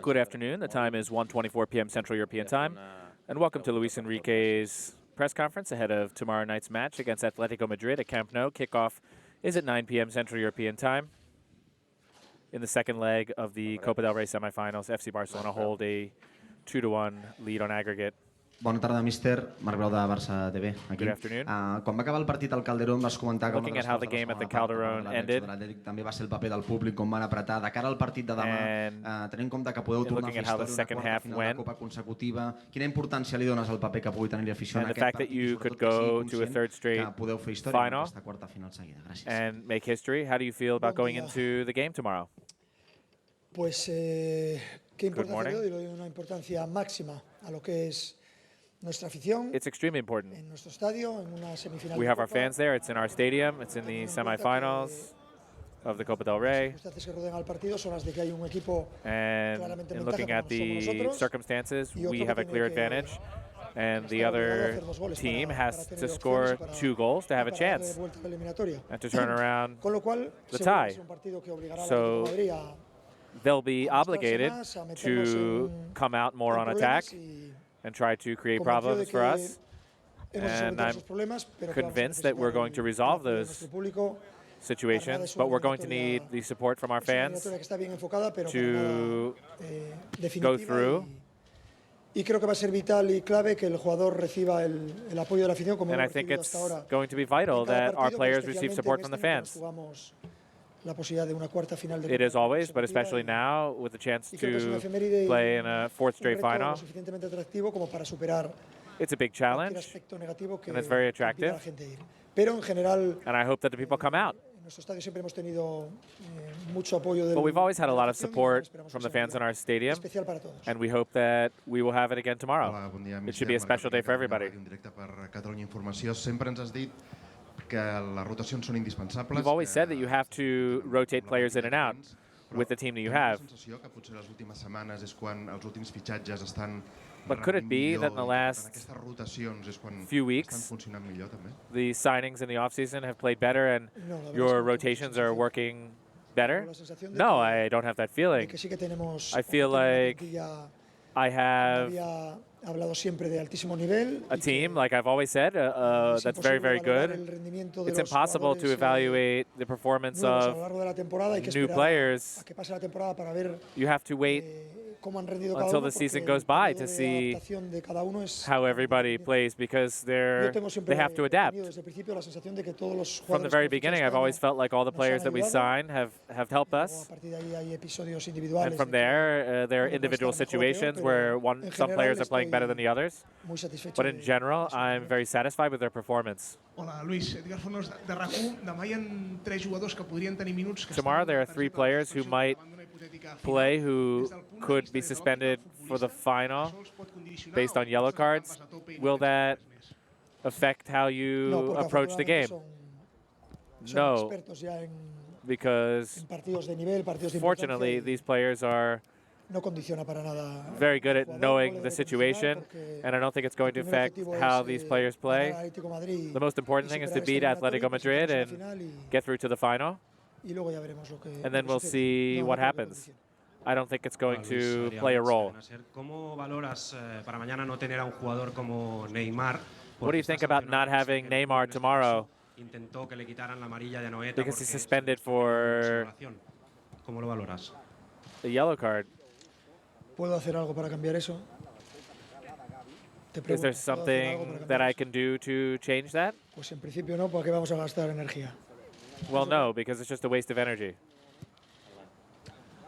Good afternoon. The time is 1:24 p.m. Central European Time. And welcome to Luis Enrique's press conference ahead of tomorrow night's match against Atlético Madrid at Camp Nou. Kickoff is at 9 p.m. Central European Time. In the second leg of the Copa del Rey semifinals, FC Barcelona hold a 2-1 lead on aggregate. Bona tarda, míster. Marc Brau de Barça TV. Aquí. Good afternoon. Quan va acabar el partit al Calderón vas comentar com Looking at how the game at the Calderón ended, també va ser el paper del públic, com van apretar de cara al partit de demà, tenint en compte que podeu tornar a fer història, una quarta final de Copa consecutiva. Quina importància li dones al paper que pugui tenir l'afició en aquest partit i sobretot que sigui conscient que podeu fer història en aquesta quarta final seguida? Gràcies. And make history. How do you feel about going into the game tomorrow? Pues qué importancia le doy una importancia máxima a lo que es nuestra afición. It's extremely important. En nuestro estadio, en una semifinal. We have our fans there. It's in our stadium. It's in the semifinals of the Copa del Rey. And in looking at the circumstances, we have a clear advantage. And the other team has to score 2 goals to have a chance and to turn around the tie. So they'll be obligated to come out more on attack and try to create problems for us. And I'm convinced that we're going to resolve those situations, but we're going to need the support from our fans to go through. And I think it's going to be vital that our players receive support from the fans. It is always, but especially now, with the chance to play in a 4th straight final. It's a big challenge, and it's very attractive. And I hope that the people come out. But we've always had a lot of support from the fans in our stadium, and we hope that we will have it again tomorrow. It should be a special day for everybody. You've always said that you have to rotate players in and out with the team that you have. But could it be that in the last few weeks, the signings in the offseason have played better and your rotations are working better? No, I don't have that feeling. I feel like I have a team, like I've always said, that's very, very good. It's impossible to evaluate the performance of new players. You have to wait until the season goes by to see how everybody plays, because they have to adapt. From the very beginning, I've always felt like all the players that we sign have helped us. And from there are individual situations where some players are playing better than the others. But in general, I'm very satisfied with their performance. Tomorrow there are 3 players who might play who could be suspended for the final based on yellow cards. Will that affect how you approach the game? No, because fortunately these players are very good at knowing the situation, and I don't think it's going to affect how these players play. The most important thing is to beat Atlético Madrid and get through to the final. And then we'll see what happens. I don't think it's going to play a role. What do you think about not having Neymar tomorrow? Because he's suspended for the yellow card. Is there something that I can do to change that? Well, no, because it's just a waste of energy.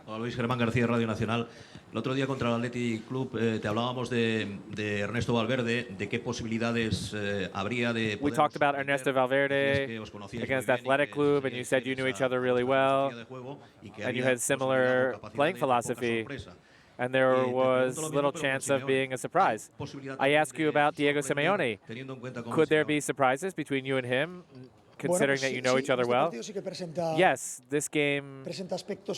Hola Luis, Germán García, Radio Nacional. El otro día contra el Athletic Club te hablábamos de Ernesto Valverde, de qué posibilidades habría de. We talked about Ernesto Valverde against Athletic Club, and you said you knew each other really well, and you had similar playing philosophy, and there was little chance of being a surprise. I ask you about Diego Simeone. Could there be surprises between you and him, considering that you know each other well? Yes, this game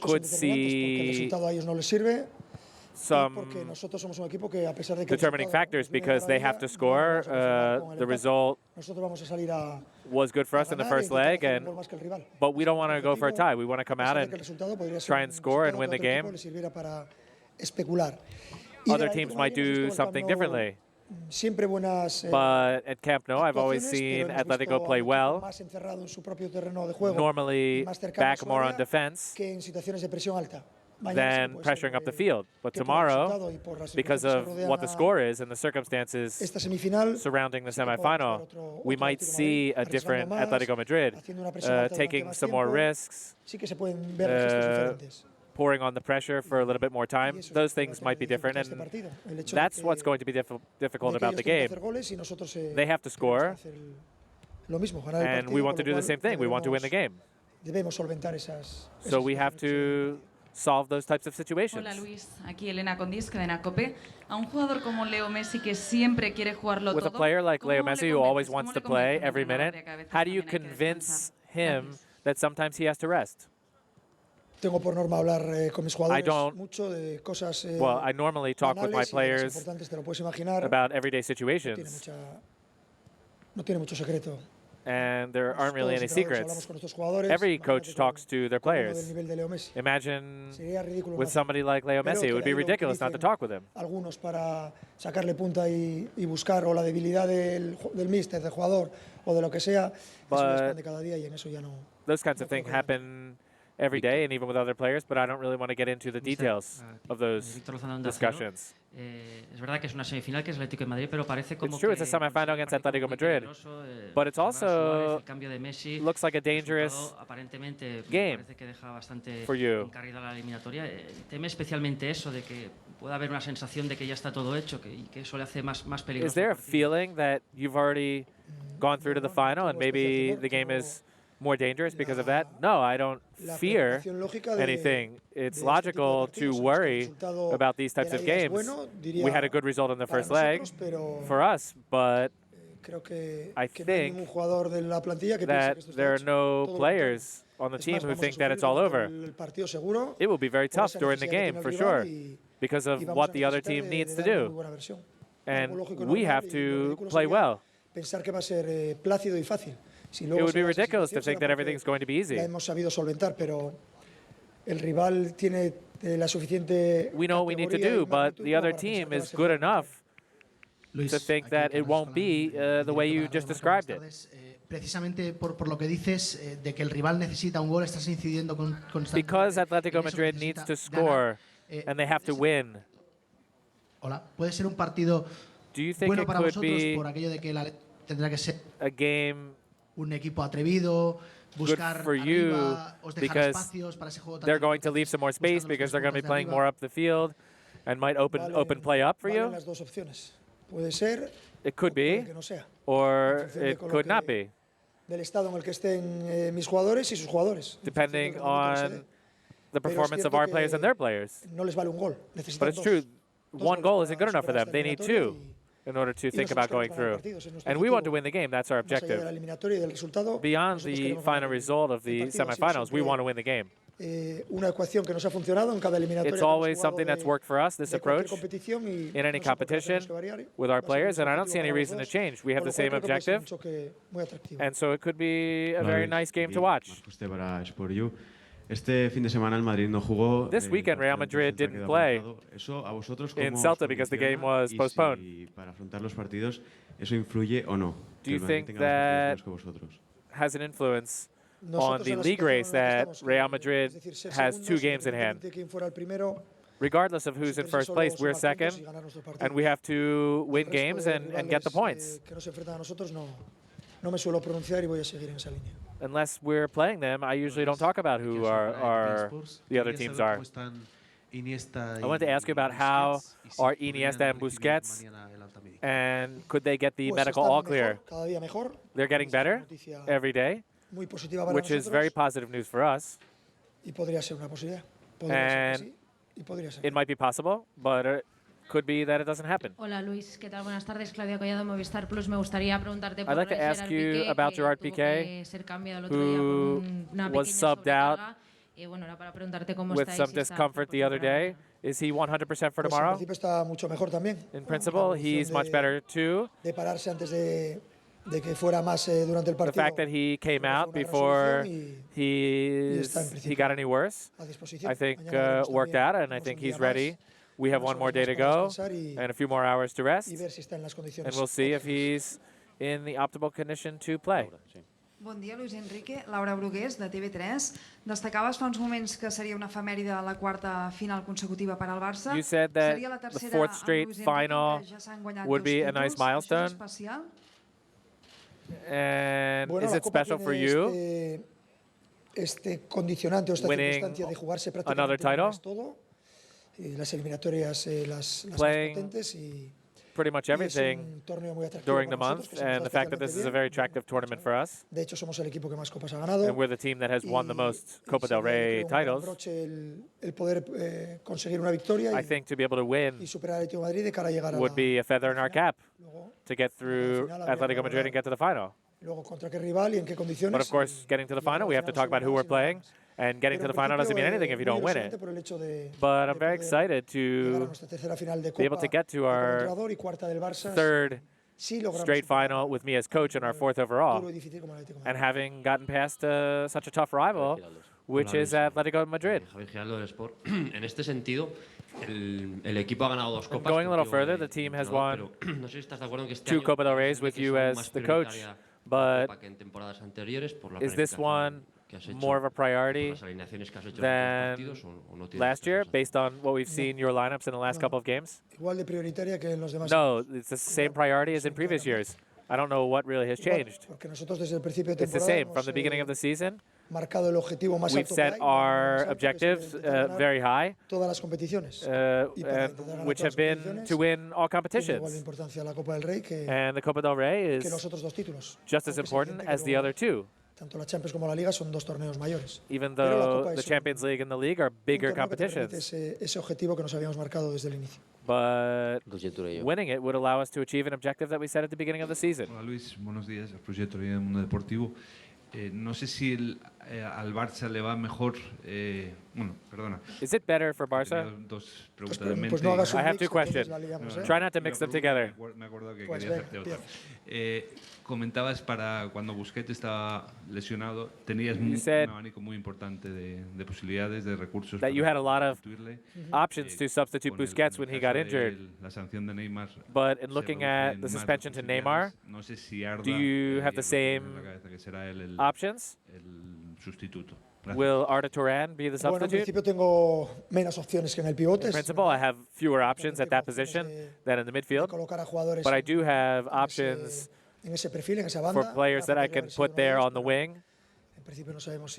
could see some determining factors because they have to score. The result was good for us in the first leg, but we don't want to go for a tie. We want to come out and try and score and win the game. Other teams might do something differently. But at Camp Nou, I've always seen Atletico play well, normally back more on defense than pressuring up the field. But tomorrow, because of what the score is and the circumstances surrounding the semifinal, we might see a different Atletico Madrid taking some more risks, pouring on the pressure for a little bit more time. Those things might be different, and that's what's going to be difficult about the game. They have to score, and we want to do the same thing. We want to win the game. So we have to solve those types of situations. Hola Luis, aquí Elena Condis, Cadena COPE. A un jugador como Leo Messi que siempre quiere jugarlo todo. With a player like Leo Messi who always wants to play every minute, how do you convince him that sometimes he has to rest? Tengo por norma hablar con mis jugadores mucho de cosas well, I normally talk with my players about everyday situations. No tiene mucho secreto. And there aren't really any secrets. Every coach talks to their players. Imagine with somebody like Leo Messi, it would be ridiculous not to talk with him. Algunos para sacarle punta y buscar o la debilidad del míster, del jugador o de lo que sea. But those kinds of things happen every day and even with other players, but I don't really want to get into the details of those discussions. Es verdad que es una semifinal que es Atlético de Madrid, pero parece como it's true, it's a semifinal against Atlético Madrid, but it's also looks like a dangerous game for you. Teme especialmente eso de que pueda haber una sensación de que ya está todo hecho y que eso le hace más peligroso. Is there a feeling that you've already gone through to the final and maybe the game is more dangerous because of that? No, I don't fear anything. It's logical to worry about these types of games. We had a good result in the first leg for us, but I think that there are no players on the team who think that it's all over. It will be very tough during the game, for sure, because of what the other team needs to do. And we have to play well. It would be ridiculous to think that everything's going to be easy. We know what we need to do, but the other team is good enough to think that it won't be the way you just described it. Precisamente por lo que dices de que el rival necesita un gol, estás incidiendo constantemente. Because Atlético Madrid needs to score and they have to win. Hola, puede ser un partido bueno para vosotros por aquello de que tendrá que ser a game un equipo atrevido, buscar arriba, os dejar espacios para ese juego. They're going to leave some more space because they're going to be playing more up the field and might open play up for you. It could be, or it could not be. Depending on the performance of our players and their players. But it's true, one goal isn't good enough for them. They need two in order to think about going through. And we want to win the game. That's our objective. Beyond the final result of the semifinals, we want to win the game. It's always something that's worked for us, this approach, in any competition with our players, and I don't see any reason to change. We have the same objective, and so it could be a very nice game to watch. Este fin de semana el Madrid no jugó. This weekend, Real Madrid didn't play in Celta because the game was postponed. Para afrontar los partidos, ¿eso influye o no? Do you think that has an influence on the league race that Real Madrid has 2 games in hand? Regardless of who's in first place, we're second, and we have to win games and get the points. Unless we're playing them, I usually don't talk about who the other teams are. I wanted to ask you about how are Iniesta and Busquets, and could they get the medical all clear? They're getting better every day, which is very positive news for us. And it might be possible, but it could be that it doesn't happen. Hola Luis, ¿qué tal? Buenas tardes. Claudia Collado, Movistar Plus. Me gustaría preguntarte por I'd like to ask you about Gerard Piqué, who was subbed out with some discomfort the other day. Is he 100% for tomorrow? En principio está mucho mejor también. In principle, he's much better too. De pararse antes de que fuera más durante el partido. The fact that he came out before he got any worse, I think worked out, and I think he's ready. We have one more day to go and a few more hours to rest, and we'll see if he's in the optimal condition to play. Bon dia, Luis Enrique. Laura Brugués, de TV3. Destacaves fa uns moments que seria una efemèride la quarta final consecutiva per al Barça. You said that the fourth straight final would be a nice milestone. And is it special for you winning another title? Playing pretty much everything during the month, and the fact that this is a very attractive tournament for us. And we're the team that has won the most Copa del Rey titles. I think to be able to win would be a feather in our cap to get through Atlético Madrid and get to the final. But of course, getting to the final, we have to talk about who we're playing. And getting to the final doesn't mean anything if you don't win it. But I'm very excited to be able to get to our third straight final with me as coach and our fourth overall. And having gotten past such a tough rival, which is Atlético Madrid. En este sentido, el equipo ha ganado dos copas. Going a little further, the team has won 2 Copa del Reys with you as the coach. But is this one more of a priority than last year, based on what we've seen your lineups in the last couple of games? No, it's the same priority as in previous years. I don't know what really has changed. It's the same. From the beginning of the season, we've set our objectives very high, which have been to win all competitions. And the Copa del Rey is just as important as the other two. Tanto la Champions como la Liga son dos torneos mayores. Even though the Champions League and the League are bigger competitions. Ese objetivo que nos habíamos marcado desde el inicio. But winning it would allow us to achieve an objective that we set at the beginning of the season. Hola Luis, buenos días. El proyecto del Mundo Deportivo. No sé si al Barça le va mejor. Bueno, perdona. Is it better for Barca? Dos preguntas en mente. I have 2 questions. Try not to mix them together. Me acuerdo que quería hacerte otra. Comentabas para cuando Busquets estaba lesionado, tenías un abanico muy importante de posibilidades, de recursos. That you had a lot of options to substitute Busquets when he got injured. La sanción de Neymar. But in looking at the suspension to Neymar, do you have the same options? Will Arda Turan be the substitute? En principio tengo menos opciones que en el pivote. In principle, I have fewer options at that position than in the midfield. But I do have options for players that I can put there on the wing. En principio no sabemos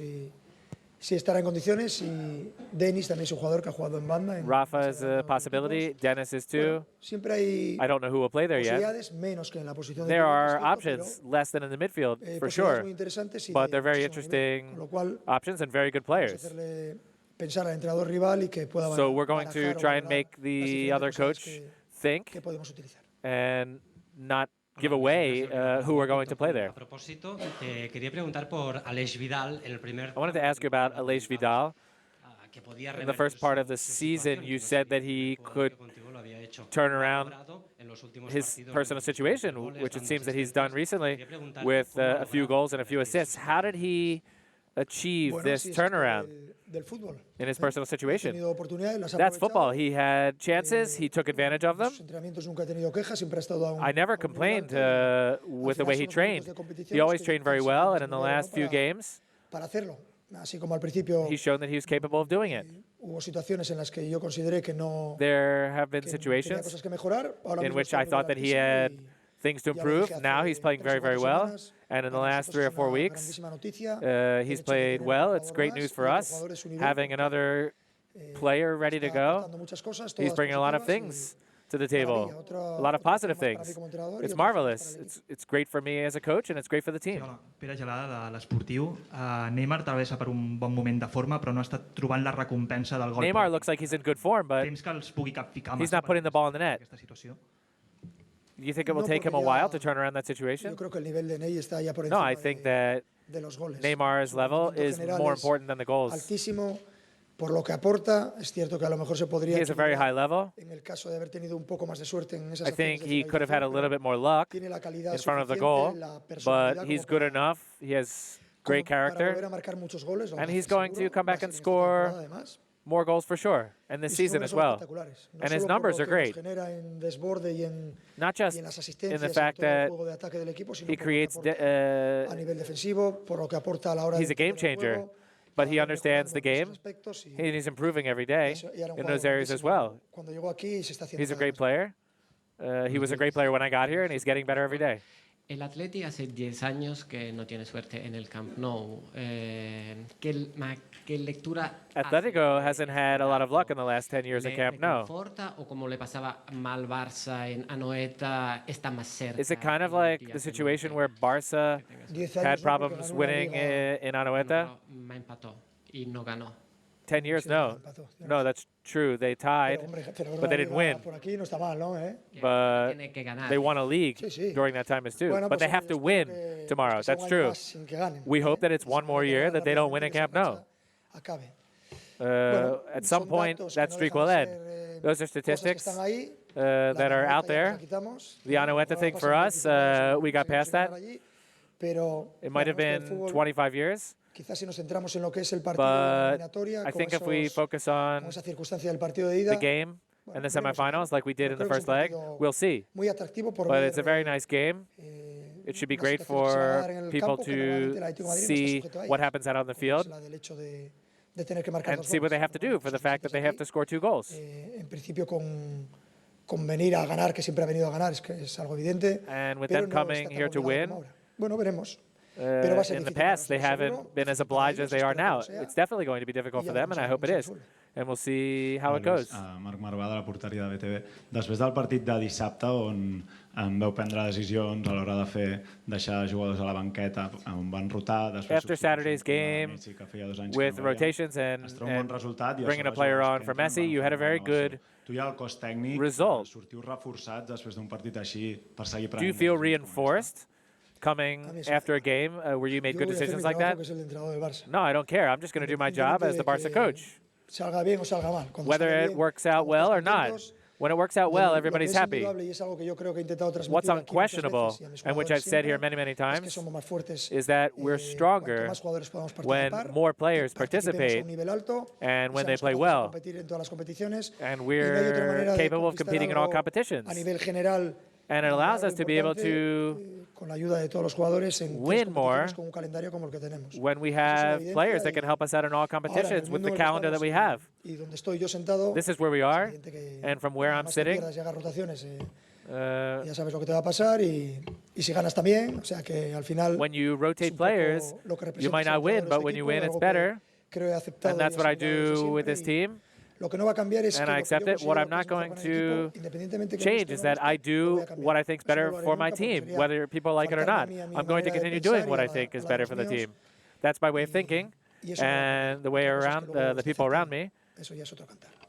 si estará en condiciones, y Denis también es un jugador que ha jugado en banda. Rafa is a possibility, Dennis is too. I don't know who will play there yet. There are options less than in the midfield, for sure. But they're very interesting options and very good players. So we're going to try and make the other coach think and not give away who we're going to play there. I wanted to ask you about Aleix Vidal. In the first part of the season, you said that he could turn around his personal situation, which it seems that he's done recently with a few goals and a few assists. How did he achieve this turnaround in his personal situation? That's football. He had chances. He took advantage of them. I never complained with the way he trained. He always trained very well, and in the last few games, he's shown that he was capable of doing it. There have been situations in which I thought that he had things to improve. Now he's playing very, very well. And in the last 3 or 4 weeks, he's played well. It's great news for us, having another player ready to go. He's bringing a lot of things to the table, a lot of positive things. It's marvelous. It's great for me as a coach, and it's great for the team. Pere Gelada, de l'Esportiu. Neymar travessa per un bon moment de forma, però no ha estat trobant la recompensa del gol. Neymar looks like he's in good form, but he's not putting the ball in the net. Do you think it will take him a while to turn around that situation? No, I think that Neymar's level is more important than the goals. por lo que aporta. Es cierto que a lo mejor se podría He has a very high level. en el caso de haber tenido un poco más de suerte en esas I think acciones de he could have had a finalización, little bit more luck tiene la calidad in front of the suficiente, goal, la but personalidad he's como good enough. He has great para volver character, a marcar muchos goles, lo and va a he's hacer going seguro, to come va a back ser and en esta score temporada, además. more goals for sure, and this Y sus season números as son well. espectaculares, no And his solo por numbers lo are que nos great. genera en desborde y en Not just las in asistencias, the en fact todo el that juego de ataque del equipo, sino he por lo que creates, aporta a nivel defensivo, por lo que aporta a la hora de he's a game entender el changer, juego, but cada he vez understands the mejorando en game, esos aspectos y and he's improving every day y era un in jugador those areas as buenísimo well. cuando llegó aquí y se está haciendo He's a cada great vez más. player. He was a great player when I got here, and he's getting better every day. El Atleti hace 10 años que no tiene suerte en el Camp Nou. ¿Qué lectura Atletico hasn't had a lot of luck in the last 10 years at Camp Nou. reconforta o como le pasaba mal Barça en Anoeta está más cerca? Is it kind of like the situation where Barca had problems winning in Anoeta? Me empató y no ganó. 10 years, no. No, that's true. They tied, but they didn't win. Por aquí no está mal, ¿no? But Tiene que ganar. they won a league during that time as too. But they have to win tomorrow. That's true. We hope that it's one more year that they don't win in Camp Nou. At some point, that streak will end. Those are statistics that are out there. The Anoeta thing for us, we got past that. It might have been 25 years. Quizás si nos centramos en lo que es el partido de la eliminatoria, I think if we focus on esa circunstancia del partido de ida, the game and the semifinals like we did in the first leg, we'll see. muy atractivo por But ver, it's a very nice game. It should be great for people to see what happens out on the field and see what they have to do for the fact that they have to score 2 goals. En principio con venir a ganar, que siempre ha venido a ganar, es que es algo evidente. And with them coming here to win, bueno, veremos. in the past, they haven't been as obliged as they are now. It's definitely going to be difficult for them, and I hope it is. And we'll see how it goes. Marc Marvà, de la porteria de BTV. Després del partit de dissabte, on veu prendre decisions a l'hora de deixar jugadors a la banqueta, on van rotar... After Saturday's game, with rotations and bringing a player on for Messi, you had a very good result. Do you feel reinforced coming after a game where you made good decisions like that? No, I don't care. I'm just going to do my job as the Barca coach. Whether it works out well or not. When it works out well, everybody's happy. What's unquestionable, and which I've said here many, many times, is that we're stronger when more players participate and when they play well. And we're capable of competing in all competitions. And it allows us to be able to win more when we have players that can help us out in all competitions with the calendar that we have. This is where we are, and from where I'm sitting, ya sabes lo que te va a pasar y si ganas también, o sea que al final when you rotate players, you might not win, but when you win, it's better. And that's what I do with this team. And I accept it. What I'm not going to change is that I do what I think is better for my team, whether people like it or not. I'm going to continue doing what I think is better for the team. That's my way of thinking, and the way around the people around me.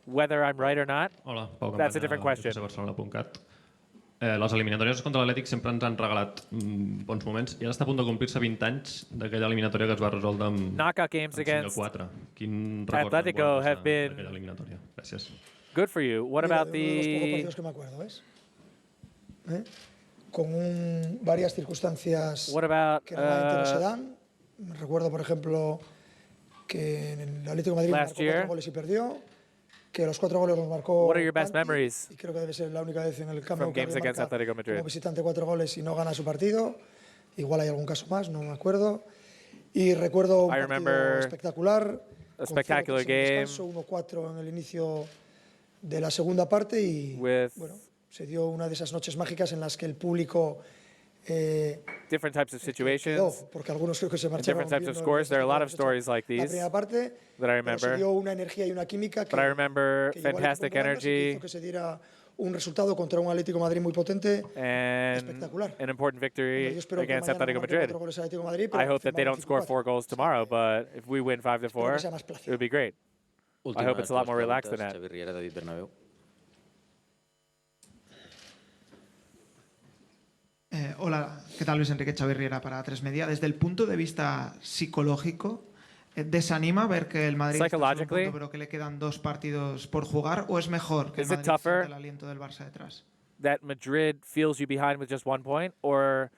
Whether I'm right or not, that's a different question. Les eliminatòries contra l'Atlètic sempre ens han regalat bons moments i ara està a punt de complir-se 20 anys d'aquella eliminatòria que es va resoldre amb 5-4. Quin record d'aquella eliminatòria? Gràcies. Good for you. What about the... Con varias circunstancias que normalmente no se dan. Recuerdo, por ejemplo, que en el Atlético Madrid marcó 4 goles y perdió. Que los 4 goles los marcó. What are your best memories y creo que debe ser la única vez en el campo from games against Atlético Madrid? Como visitante 4 goles y no gana su partido. Igual hay algún caso más, no me acuerdo. Y recuerdo un partido espectacular. A spectacular game. 1-4 en el inicio de la segunda parte y bueno, se dio una de esas noches mágicas en las que el público different types of situations, porque algunos creo que se different types of scores. There are a lot of stories like these that I remember. But I remember fantastic energy un resultado contra un Atlético Madrid muy potente, espectacular. An important victory against Atlético Madrid. I hope that they don't score 4 goals tomorrow, but if we win 5-4, it would be great. I hope it's a lot more relaxed than that. Hola, ¿qué tal? Luis Enrique, Xavi Riera para 3 Media. Desde el punto de vista psicológico, ¿Desanima ver que el Madrid está solo un punto, pero que le quedan 2 partidos por jugar? ¿O es mejor que el Madrid sienta el aliento del Barça detrás? That Madrid feels you behind with just 1 point, or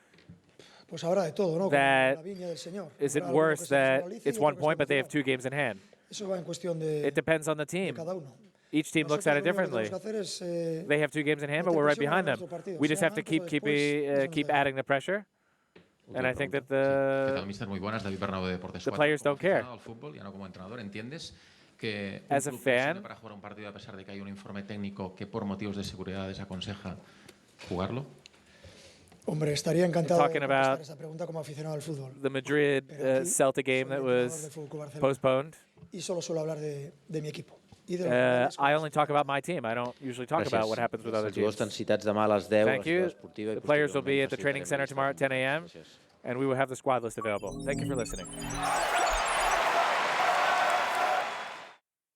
pues ahora de todo, ¿no? that la viña del Señor. is it worse that it's 1 point but they have 2 games in hand? Eso va en cuestión de It depends on the team. cada uno. Each team looks at it differently. They have 2 games in hand, but we're right behind them. We just have to keep adding the pressure. And I think that the players don't care. As a fan, para jugar un partido a pesar de que hay un informe técnico que por motivos de seguridad desaconseja jugarlo? Hombre, estaría encantado de contestar esa pregunta como aficionado al fútbol. The Madrid Celtic game that was postponed. Y solo suelo hablar de mi equipo. I only talk about my team. I don't usually talk about what happens with other teams. Thank you. The players will be at the training center tomorrow at 10 a.m. and we will have the squad list available. Thank you for listening.